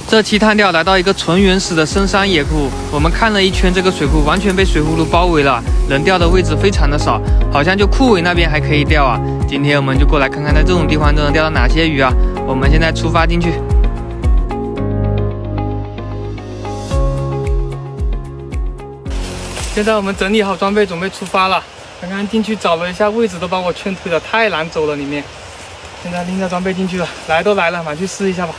这期探钓来到一个纯原始的深山野库，我们看了一圈，这个水库完全被水葫芦包围了，能钓的位置非常的少，好像就库尾那边还可以钓啊。今天我们就过来看看，在这种地方都能钓到哪些鱼啊。我们现在出发进去。现在我们整理好装备，准备出发了。刚刚进去找了一下位置，都把我劝退了，太难走了里面。现在拎着装备进去了，来都来了，马上去试一下吧。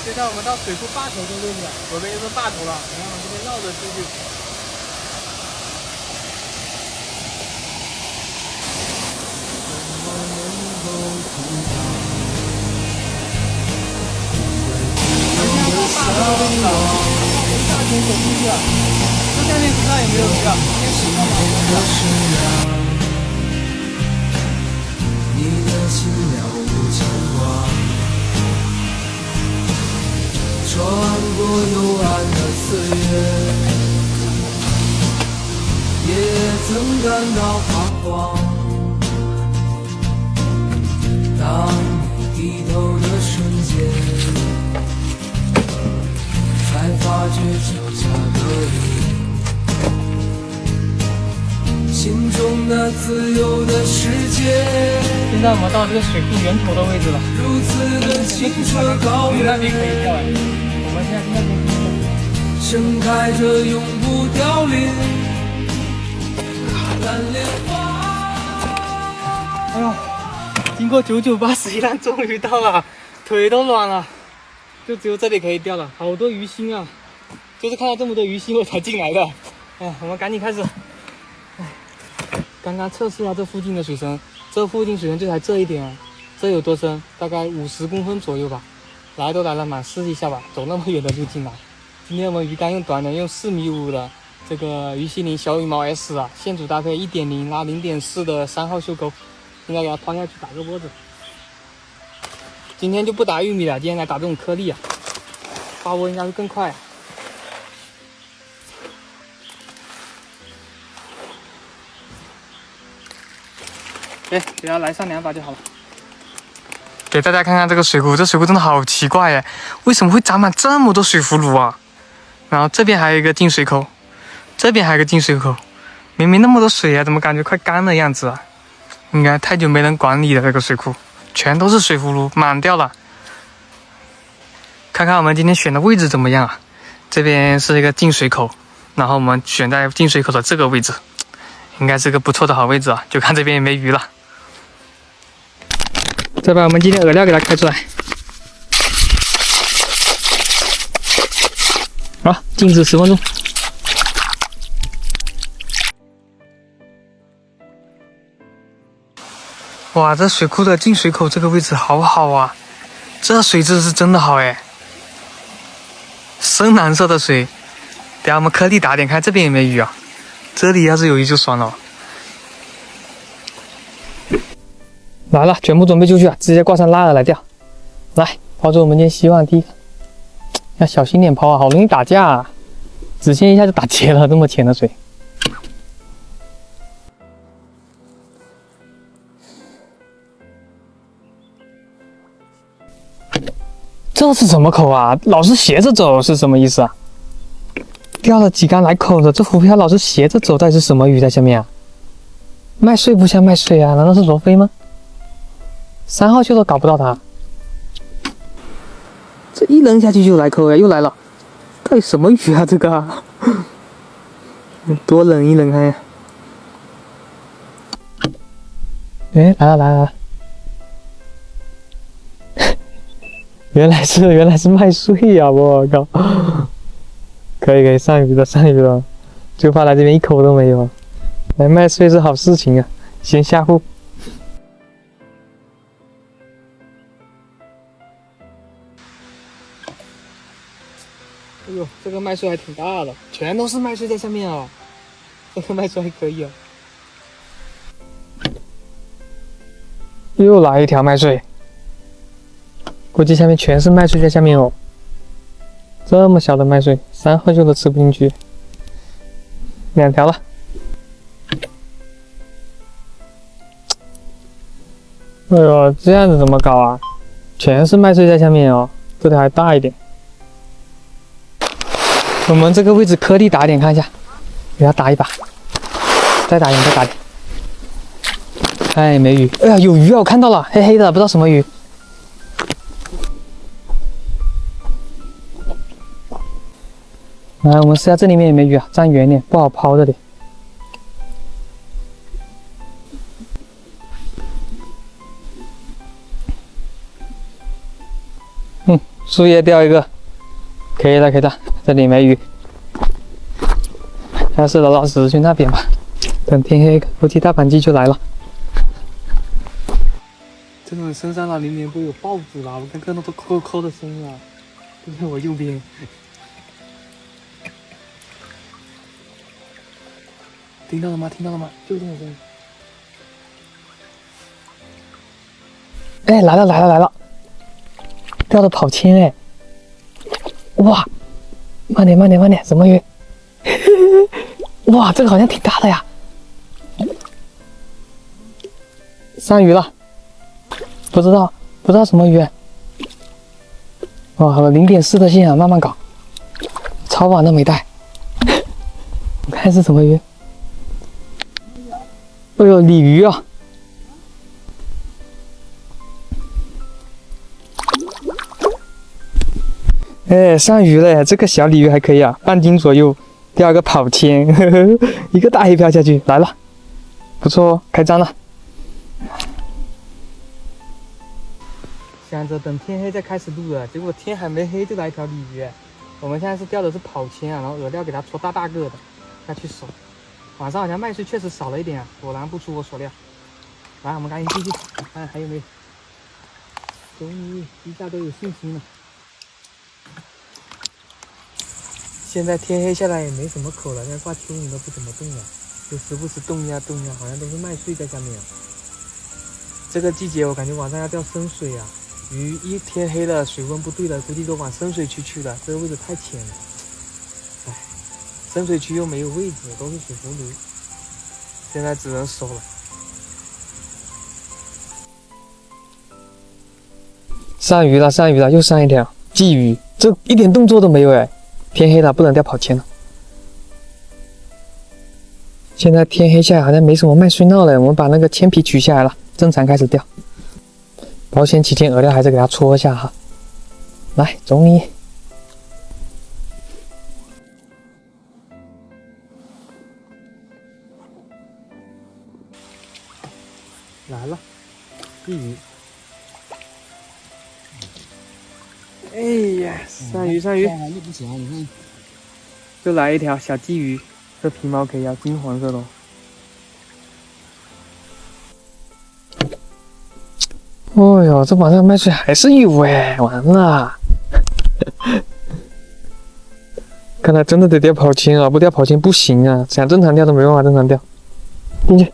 现在我们到水库坝头这个位置了，左边就是坝头了，然后往这边绕着出去。大天走进去了，这下面不知道有没有鱼了。你的心了无牵挂。穿过幽暗的岁月，也曾感到彷徨。当你低头的瞬间，才发觉脚下的你，心中那自由的世界。现在我们到这个水库源头的位置了，如此的清澈高远，那边可以钓来。我们现在去那边盛开着永不凋零蓝莲花。哎呦，经过9981浪，终于到了，腿都软了。就只有这里可以钓了，好多鱼腥啊！就是看到这么多鱼腥我才进来的。哎，我们赶紧开始。哎，刚刚测试了这附近的水深，这附近水深就才这一点啊，这有多深？大概50公分左右吧。来都来了嘛，试一下吧，走那么远的路进来。今天我们鱼竿用短的，用4.5米的这个鱼腥鳞小羽毛 S 啊，线组搭配1.0拉0.4的3号袖钩，应该给它抛下去打个窝子。今天就不打玉米了，今天来打这种颗粒啊，发窝应该会更快。哎，只要来上2把就好了。给大家看看这个水库，这水库真的好奇怪耶，为什么会长满这么多水葫芦啊？然后这边还有一个进水口，这边还有一个进水口，明明那么多水啊，怎么感觉快干的样子啊？应该太久没人管理了，这个水库全都是水葫芦，满掉了。看看我们今天选的位置怎么样啊？这边是一个进水口，然后我们选在进水口的这个位置，应该是个不错的好位置啊。就看这边有没有鱼了。再把我们今天饵料给它开出来。好，静止10分钟。哇，这水库的进水口这个位置好好啊，这水质是真的好哎，深蓝色的水。等下我们颗粒打点，看这边有没有鱼啊？这里要是有鱼就爽了。来了，全部准备出去啊！直接挂上拉饵来钓。来，抛出我们今天希望第一个，要小心点抛啊，好容易打架啊！直线一下就打结了，这么浅的水。这是什么口啊？老是斜着走是什么意思啊？钓了几竿来口的，这浮漂老是斜着走，到底是什么鱼在下面啊？麦穗不像麦穗啊，难道是罗非吗？3号袖都搞不到它，这一扔下去就来口呀，又来了，到底什么鱼啊？这个啊多扔一扔看呀！哎，来了来了，原来是麦穗呀！我靠，可以上鱼了上鱼了，就怕来这边一口都没有。来麦穗是好事情啊，先下户。哎呦，这个麦穗还挺大的，全都是麦穗在下面啊！这个麦穗还可以啊。又来一条麦穗，估计下面全是麦穗在下面哦。这么小的麦穗，3号袖都吃不进去。2条了。哎呦，这样子怎么搞啊？全是麦穗在下面哦，这条还大一点。我们这个位置颗粒大一点，看一下，给它打一把，再打一点，再打一点。哎，没鱼。哎呀，有鱼啊！我看到了，黑黑的，不知道什么鱼。来，我们试下这里面有没有鱼啊？站远点，不好抛这里。树叶掉一个，可以的，可以的，这里没鱼。还是老实去那边吧，等天黑，估计大盘鸡就来了。这种深山老林里面不有豹子啦？我刚看到都扣扣的声音了，就在我右边。听到了吗？听到了吗？就这种声音。哎，来了来了来了！钓的跑铅哎！哇，慢点慢点慢点，什么鱼？哇，这个好像挺大的呀！上鱼了，不知道什么鱼。哇，0.4的线啊，慢慢搞，超网都没带。我看是什么鱼？哎呦，鲤鱼啊！哎，上鱼了，这个小鲤鱼还可以啊，半斤左右，钓个跑铅，一个大黑漂下去，来了，不错哦，开张了。想着等天黑再开始录了，结果天还没黑就来一条鲤鱼。我们现在是钓的是跑铅啊，然后饵料给它戳大大个的，下去手。晚上好像麦穗确实少了一点啊，果然不出我所料。来，我们赶紧继续，看还有没有。终于一下都有信心了。现在天黑下来也没什么口了，现在挂蚯蚓都不怎么动了，就时不时动一下动一下，好像都是麦穗在下面啊。这个季节我感觉晚上要钓深水啊，鱼一天黑了，水温不对了，估计都往深水区去了，这个位置太浅了。唉，深水区又没有位置，都是水葫芦，现在只能收了。上鱼了，上鱼了，又上一条鲫鱼，这一点动作都没有哎。天黑了，不能钓跑铅了。现在天黑下来，好像没什么麦穗闹了，我们把那个铅皮取下来了，正常开始钓。保险起见，饵料还是给它戳一下哈。来，终于来了，鲫鱼。哎呀，上鱼上鱼！就来一条小鲫鱼，这皮毛可以要金黄色的哦。哦哟，这晚上麦穗还是有哎，完了！看来真的得钓跑铅啊，不钓跑铅不行啊，想正常钓都没办法正常钓。进去。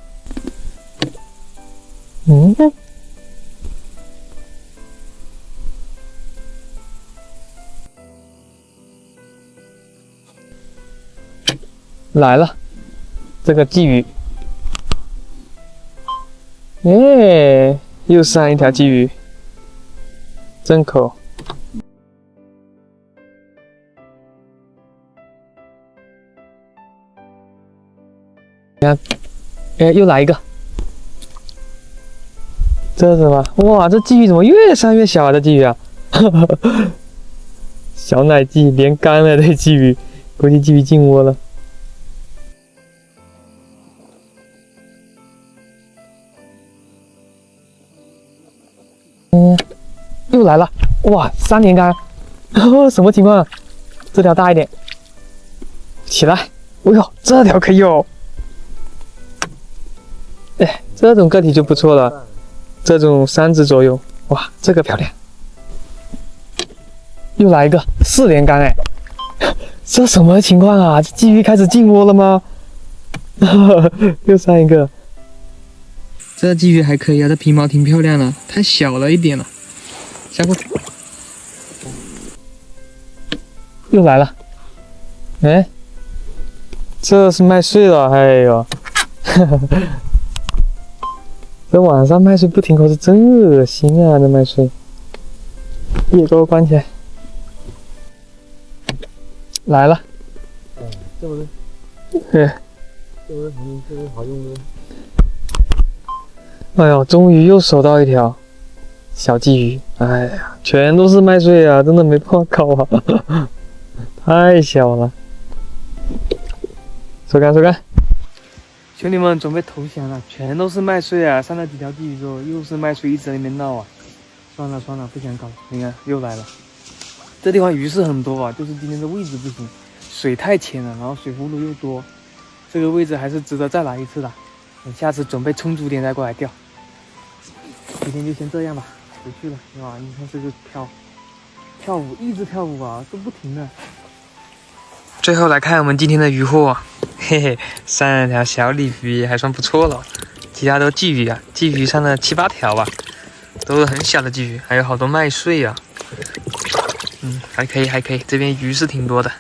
来了，这个鲫鱼，耶，又上一条鲫鱼，正口。你看，哎，又来一个，这是什么？哇，这鲫鱼怎么越上越小啊？这鲫鱼啊，小奶鲫连干了，这鲫鱼，估计鲫鱼进窝了。又来了，哇，3连杆，什么情况？这条大一点，起来，哎呦，这条可以哦，哎，这种个体就不错了，这种3只左右，哇，这个漂亮。又来一个4连杆，哎，这什么情况啊？这鲫鱼开始进窝了吗？又上一个，这鲫鱼还可以啊，这皮毛挺漂亮的，太小了一点了。下过去，又来了，哎，这是麦穗了，哎呦，这晚上卖水不停可是真恶心啊！这卖水，也给我关起来。来了，这不是？对，这不是好用的。哎呦，终于又收到一条小鲫鱼！哎呀，全都是麦穗啊，真的没办法搞啊，太小了。收竿，收竿！兄弟们准备投降了，全都是麦穗啊！上了几条鲫鱼之后，又是麦穗一直在那边闹啊。算了算了，不想搞了。你看又来了。这地方鱼是很多啊，就是今天的位置不行，水太浅了，然后水葫芦又多，这个位置还是值得再来一次的。等下次准备充足点再过来钓。今天就先这样吧，回去了。哇，你看这个跳舞，一直跳舞啊，都不停的。最后来看我们今天的鱼货，嘿嘿，上了条小鲤鱼还算不错了，其他都鲫鱼啊，鲫鱼上了7、8条吧，都是很小的鲫鱼，还有好多麦穗啊。还可以，这边鱼是挺多的。